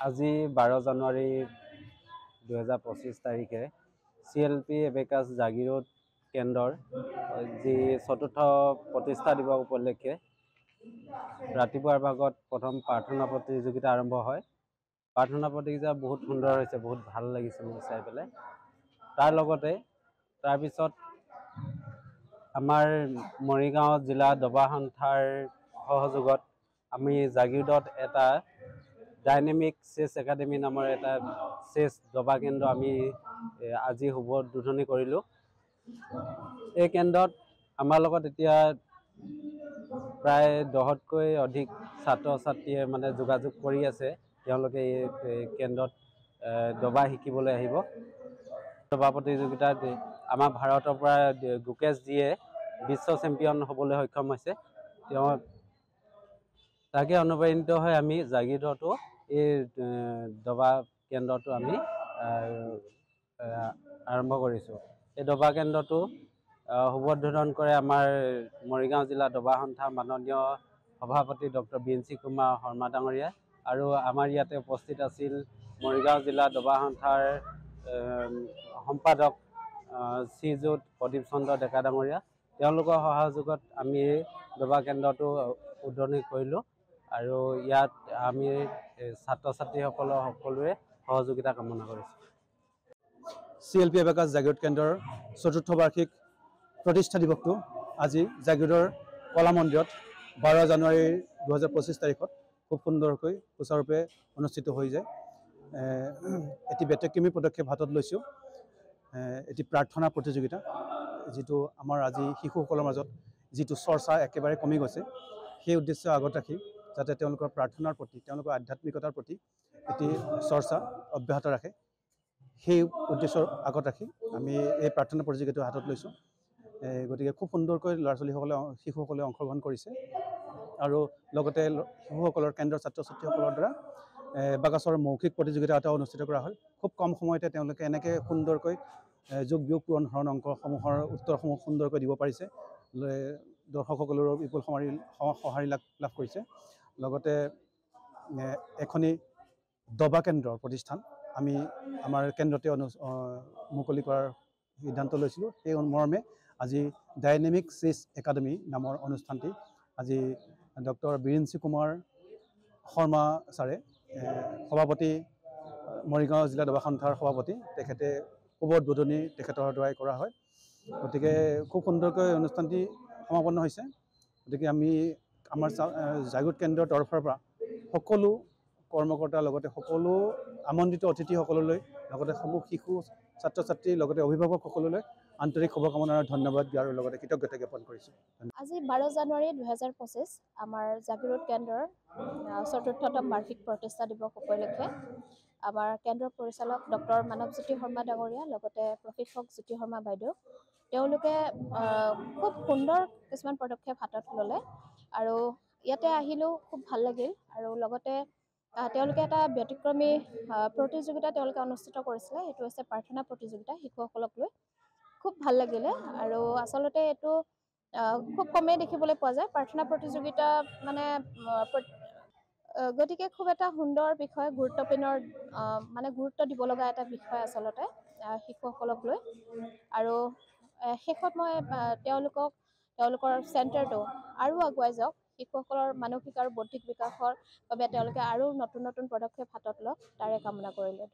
আজি 12 জানুৱাৰী 2025 তাৰিখে CLP abacus Jagiroad কেন্দ্ৰৰ যি চতুৰ্থ প্ৰতিষ্ঠা দিৱস উপলক্ষে ৰাতিপুৱাৰ ভাগত প্ৰথম প্ৰাৰ্থনা প্ৰতিযোগিতা আৰম্ভ হয়। প্ৰাৰ্থনা প্ৰতিযোগিতা বহুত সুন্দৰ হৈছে, বহুত ভাল লাগিছে মোৰ চাই পেলাই। তাৰ পিছত আমাৰ মৰিগাঁও জিলা দবা সন্থাৰ সহযোগত আমি জাগিৰোডত এটা ডাইনেমিক চেছ একাডেমি নামৰ এটা চেছ দবা কেন্দ্ৰ আমি আজি শুভ উদ্বোধনী কৰিলোঁ। এই কেন্দ্ৰত আমাৰ লগত এতিয়া প্ৰায় 10তকৈ অধিক ছাত্ৰ ছাত্ৰীয়ে যোগাযোগ কৰি আছে। তেওঁলোকে এই কেন্দ্ৰত দবা শিকিবলৈ আহিব। দবা প্ৰতিযোগিতাত আমাৰ ভাৰতৰ পৰা গুকেশ জীয়ে বিশ্ব চেম্পিয়ন হ'বলৈ সক্ষম হৈছে। তেওঁ তাকে অনুপ্ৰাণিত হৈ আমি জাগিৰোডতো এই দবা কেন্দ্ৰটো আমি আৰম্ভ কৰিছোঁ। এই দবা কেন্দ্ৰটো শুভ উদ্বোধন কৰে আমাৰ মৰিগাঁও জিলা দবা সন্থা মাননীয় সভাপতি ডক্টৰ বিএনচি কুমাৰ শৰ্মা ডাঙৰীয়া, আৰু আমাৰ ইয়াতে উপস্থিত আছিল মৰিগাঁও জিলা দবা সন্থাৰ সম্পাদক শ্ৰীযুত প্ৰদীপ চন্দ্ৰ ডেকা ডাঙৰীয়া। তেওঁলোকৰ সহযোগত আমি এই দবা কেন্দ্ৰটো উদ্বোধনী কৰিলোঁ, আৰু ইয়াত আমি ছাত্ৰ ছাত্ৰীসকলৰ সকলোৰে সহযোগিতা কামনা কৰিছোঁ। CLP এবেকাছ জাগিৰোড কেন্দ্ৰৰ চতুৰ্থ বাৰ্ষিক প্ৰতিষ্ঠা দিৱসটো আজি জাগিৰোডৰ কলা মন্দিৰত 12 জানুৱাৰী 2025 তাৰিখত খুব সুন্দৰকৈ সুচাৰুৰূপে অনুষ্ঠিত হৈ যায়। এটি ব্যতিক্ৰমী পদক্ষেপ হাতত লৈছোঁ, এটি প্ৰাৰ্থনা প্ৰতিযোগিতা, যিটো আমাৰ আজি শিশুসকলৰ মাজত যিটো চৰ্চা একেবাৰে কমি গৈছে, সেই উদ্দেশ্য আগত ৰাখি যাতে তেওঁলোকৰ প্ৰাৰ্থনাৰ প্ৰতি, তেওঁলোকৰ আধ্যাত্মিকতাৰ প্ৰতি এটি চৰ্চা অব্যাহত ৰাখে, সেই উদ্দেশ্যৰ আগত ৰাখি আমি এই প্ৰাৰ্থনা প্ৰতিযোগিতাটো হাতত লৈছোঁ। গতিকে খুব সুন্দৰকৈ শিশুসকলে অংশগ্ৰহণ কৰিছে, আৰু লগতে শিশুসকলৰ কেন্দ্ৰৰ ছাত্ৰ ছাত্ৰীসকলৰ দ্বাৰা এবেকাছৰ মৌখিক প্ৰতিযোগিতা এটা অনুষ্ঠিত কৰা হয়। খুব কম সময়তে তেওঁলোকে এনেকৈ সুন্দৰকৈ যোগ বিয়োগ পূৰণ ধৰণ অংকসমূহৰ উত্তৰসমূহ সুন্দৰকৈ দিব পাৰিছে। দৰ্শকসকলৰো বিপুল সঁহাৰি লাভ কৰিছে। লগতে এখনি দবা কেন্দ্ৰৰ প্ৰতিষ্ঠান আমি আমাৰ কেন্দ্ৰতে মুকলি কৰাৰ সিদ্ধান্ত লৈছিলোঁ। সেই মৰ্মে আজি ডাইনেমিক চেছ একাডেমি নামৰ অনুষ্ঠানটি আজি ডক্টৰ বিএনচি কুমাৰ শৰ্মা ছাৰে, সভাপতি মৰিগাঁও জিলা দবা সন্থাৰ সভাপতি, তেখেতে শুভ উদ্বোধনী তেখেতৰ দ্বাৰাই কৰা হয়। গতিকে খুব সুন্দৰকৈ অনুষ্ঠানটি সমাপন্ন হৈছে। গতিকে আমি আমাৰ জাগিৰোড কেন্দ্ৰৰ তৰফৰ পৰা সকলো কৰ্মকৰ্তাৰ লগতে সকলো আমন্ত্ৰিত অতিথিসকললৈ, লগতে সমূহ শিশু ছাত্ৰ ছাত্ৰী, লগতে অভিভাৱকসকললৈ আন্তৰিক শুভকামনা আৰু ধন্যবাদ দিয়াৰ লগতে কৃতজ্ঞতা জ্ঞাপন কৰিছোঁ। আজি 12 জানুৱাৰী 2025 আমাৰ জাগিৰোড কেন্দ্ৰৰ চতুৰ্থতম বাৰ্ষিক প্ৰতিষ্ঠা দিৱস উপলক্ষে আমাৰ কেন্দ্ৰৰ পৰিচালক ডক্টৰ মানৱজ্যোতি শৰ্মা ডাঙৰীয়া, লগতে প্ৰশিক্ষক জ্যোতি শৰ্মা বাইদেউ, তেওঁলোকে খুব সুন্দৰ কিছুমান পদক্ষেপ হাতত ল'লে, আৰু ইয়াতে আহিলেও খুব ভাল লাগিল। আৰু লগতে তেওঁলোকে এটা ব্যতিক্ৰমী প্ৰতিযোগিতা তেওঁলোকে অনুষ্ঠিত কৰিছিলে, সেইটো হৈছে প্ৰাৰ্থনা প্ৰতিযোগিতা শিশুসকলক লৈ। খুব ভাল লাগিলে, আৰু আচলতে এইটো খুব কমেই দেখিবলৈ পোৱা যায় প্ৰাৰ্থনা প্ৰতিযোগিতা গতিকে খুব এটা সুন্দৰ বিষয়, গুৰুত্ব দিব লগা এটা বিষয় আচলতে শিশুসকলক লৈ। আৰু শেষত মই তেওঁলোকৰ চেণ্টাৰটো আৰু আগুৱাই যাওক, শিশুসকলৰ মানসিক আৰু বৌদ্ধিক বিকাশৰ বাবে তেওঁলোকে আৰু নতুন নতুন পদক্ষেপ হাতত লওক, তাৰে কামনা কৰিলোঁ।